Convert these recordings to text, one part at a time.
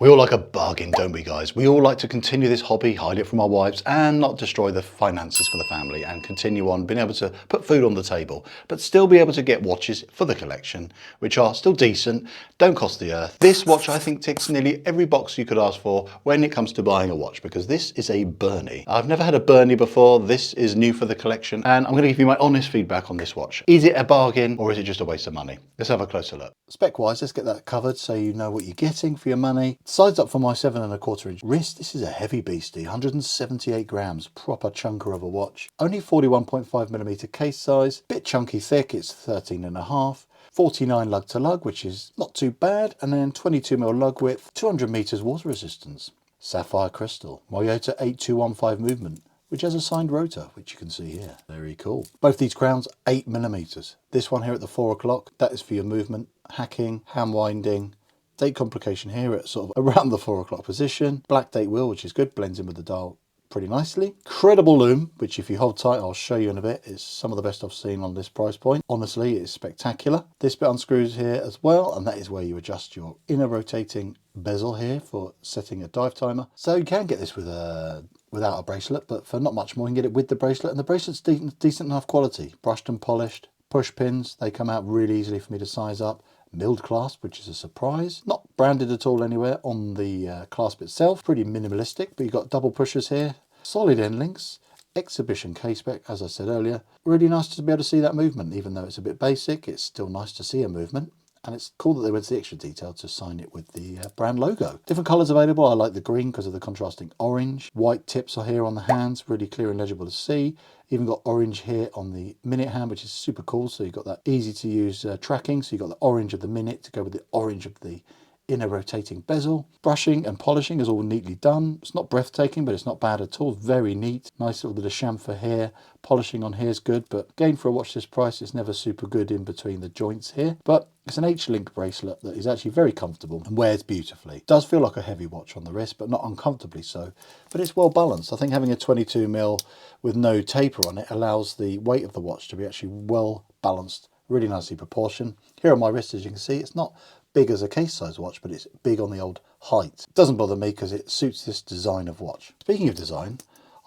We all like a bargain, don't we, guys? We all like to continue this hobby, hide it from our wives, and not destroy the finances for the family, and continue on being able to put food on the table, but still be able to get watches for the collection, which are still decent, don't cost the earth. This watch, I think, ticks nearly every box you could ask for when it comes to buying a watch, because this is a Berny. I've never had a Berny before. This is new for the collection, and I'm going to give you my honest feedback on this watch. Is it a bargain, or is it just a waste of money? Let's have a closer look. Spec-wise, let's get that covered so you know what you're getting for your money. Sides up for my 7¼ inch wrist. This is a heavy beastie, 178 grams, proper chunker of a watch. Only 41.5mm case size, bit chunky thick, it's 13.5. 49 lug to lug, which is not too bad, and then 22mm lug width, 200 meters water resistance. Sapphire crystal, Miyota 8215 movement, which has a signed rotor, which you can see here. Very cool. Both these crowns, 8mm. This one here at the 4 o'clock, that is for your movement, hacking, hand winding. Date complication here at sort of around the 4 o'clock position. Black date wheel, which is good, blends in with the dial pretty nicely. Incredible lume, which if you hold tight, I'll show you in a bit, is some of the best I've seen on this price point. Honestly, it's spectacular. This bit unscrews here as well, and that is where you adjust your inner rotating bezel here for setting a dive timer. So you can get this without a bracelet, but for not much more, you can get it with the bracelet, and the bracelet's decent enough quality. Brushed and polished. Push pins, they come out really easily for me to size up. Milled clasp, which is a surprise. Not branded at all anywhere on the clasp itself. Pretty minimalistic, but you've got double pushers here. Solid end links. Exhibition case spec, as I said earlier. Really nice to be able to see that movement. Even though it's a bit basic, it's still nice to see a movement. And it's cool that they went to the extra detail to sign it with the brand logo. Different colours available. I like the green because of the contrasting orange. White tips are here on the hands, really clear and legible to see. Even got orange here on the minute hand, which is super cool. So you've got that easy to use tracking. So you've got the orange of the minute to go with the orange of the inner rotating bezel. Brushing and polishing is all neatly done. It's not breathtaking, but it's not bad at all. Very neat. Nice little bit of chamfer here. Polishing on here is good, but again, for a watch this price, it's never super good in between the joints here. But it's an H-link bracelet that is actually very comfortable and wears beautifully. It does feel like a heavy watch on the wrist, but not uncomfortably so. But it's well balanced. I think having a 22mm with no taper on it allows the weight of the watch to be actually well balanced, really nicely proportioned. Here on my wrist, as you can see, it's not big as a case size watch, but it's big on the old height. It doesn't bother me because it suits this design of watch. Speaking of design,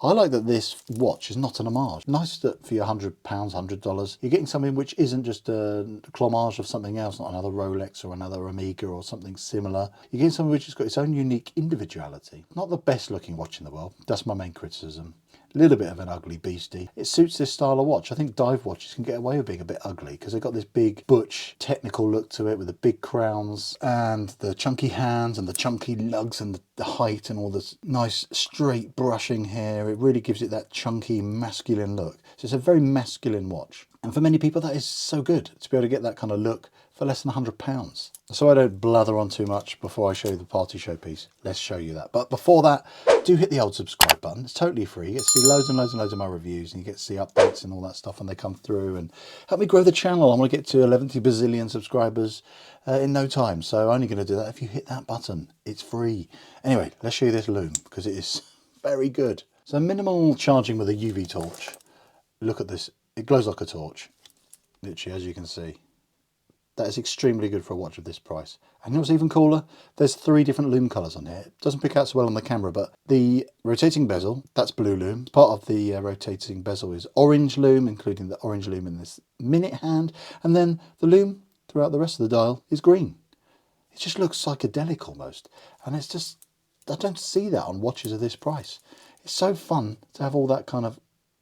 I like that this watch is not an homage. Nice that for your £100, $100, you're getting something which isn't just a clomage of something else, not another Rolex or another Omega or something similar. You're getting something which has got its own unique individuality. Not the best looking watch in the world. That's my main criticism. A little bit of an ugly beastie. It suits this style of watch. I think dive watches can get away with being a bit ugly because they've got this big butch technical look to it with the big crowns and the chunky hands and the chunky lugs and the height and all this nice straight brushing here. It really gives it that chunky masculine look. So it's a very masculine watch. And for many people that is so good to be able to get that kind of look for less than £100. So I don't blather on too much before I show you the party showpiece. Let's show you that. But before that, do hit the old subscribe button. It's totally free. You get to see loads and loads and loads of my reviews, and you get to see updates and all that stuff when they come through, and help me grow the channel. I'm going to get to 11 bazillion subscribers in no time. So I'm only going to do that if you hit that button. It's free. Anyway, let's show you this Lume because it is very good. So minimal charging with a UV torch. Look at this. It glows like a torch, literally, as you can see. That is extremely good for a watch of this price. And you know what's even cooler? There's 3 different lume colours on here. It doesn't pick out so well on the camera, but the rotating bezel, that's blue lume. Part of the rotating bezel is orange lume, including the orange lume in this minute hand. And then the lume throughout the rest of the dial is green. It just looks psychedelic almost. And it's just, I don't see that on watches of this price. It's so fun to have all that kind of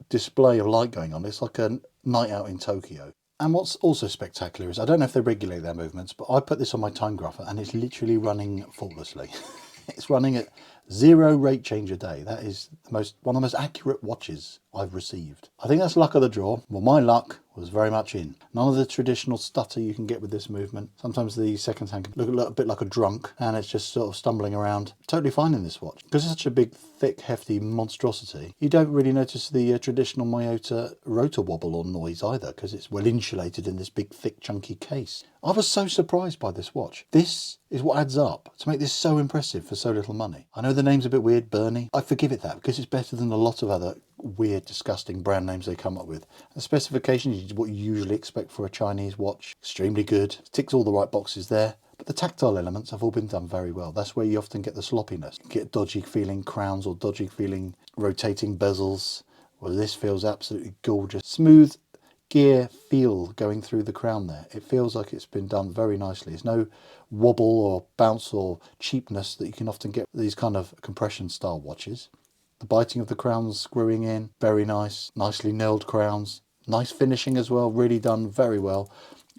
display of light going on. It's like a night out in Tokyo. And what's also spectacular is, I don't know if they regulate their movements, but I put this on my time grapher and it's literally running faultlessly. It's running at 0 rate change a day. That is one of the most accurate watches I've received. I think that's luck of the draw. Well, my luck was very much in. None of the traditional stutter you can get with this movement. Sometimes the second hand can look a little bit like a drunk and it's just sort of stumbling around. Totally fine in this watch. Because it's such a big, thick, hefty monstrosity, you don't really notice the traditional Miyota rotor wobble or noise either because it's well insulated in this big, thick, chunky case. I was so surprised by this watch. This is what adds up to make this so impressive for so little money. I know the name's a bit weird, Berny. I forgive it that because it's better than a lot of other weird, disgusting brand names they come up with. The specifications is what you usually expect for a Chinese watch. Extremely good. Ticks all the right boxes there. But the tactile elements have all been done very well. That's where you often get the sloppiness. You get dodgy feeling crowns or dodgy feeling rotating bezels. Well, this feels absolutely gorgeous. Smooth gear feel going through the crown there. It feels like it's been done very nicely. There's no wobble or bounce or cheapness that you can often get with these kind of compression style watches. The biting of the crowns screwing in, very nice. Nicely nailed crowns. Nice finishing as well, really done very well.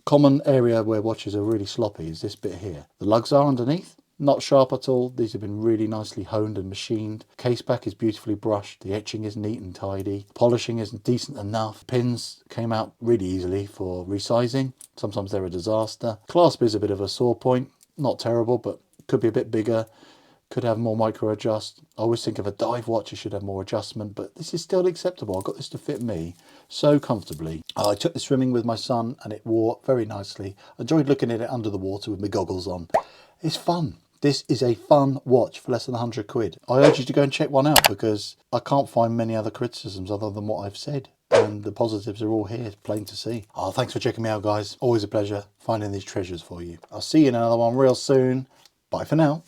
Common area where watches are really sloppy is this bit here. The lugs are underneath, not sharp at all. These have been really nicely honed and machined. Case back is beautifully brushed. The etching is neat and tidy. Polishing is decent enough. Pins came out really easily for resizing. Sometimes they're a disaster. Clasp is a bit of a sore point. Not terrible, but could be a bit bigger. Could have more micro adjust. I always think of a dive watch, it should have more adjustment, but this is still acceptable. I got this to fit me so comfortably. I took this swimming with my son and it wore very nicely. I enjoyed looking at it under the water with my goggles on. It's fun. This is a fun watch for less than 100 quid. I urge you to go and check one out because I can't find many other criticisms other than what I've said. And the positives are all here, plain to see. Oh, thanks for checking me out, guys. Always a pleasure finding these treasures for you. I'll see you in another one real soon. Bye for now.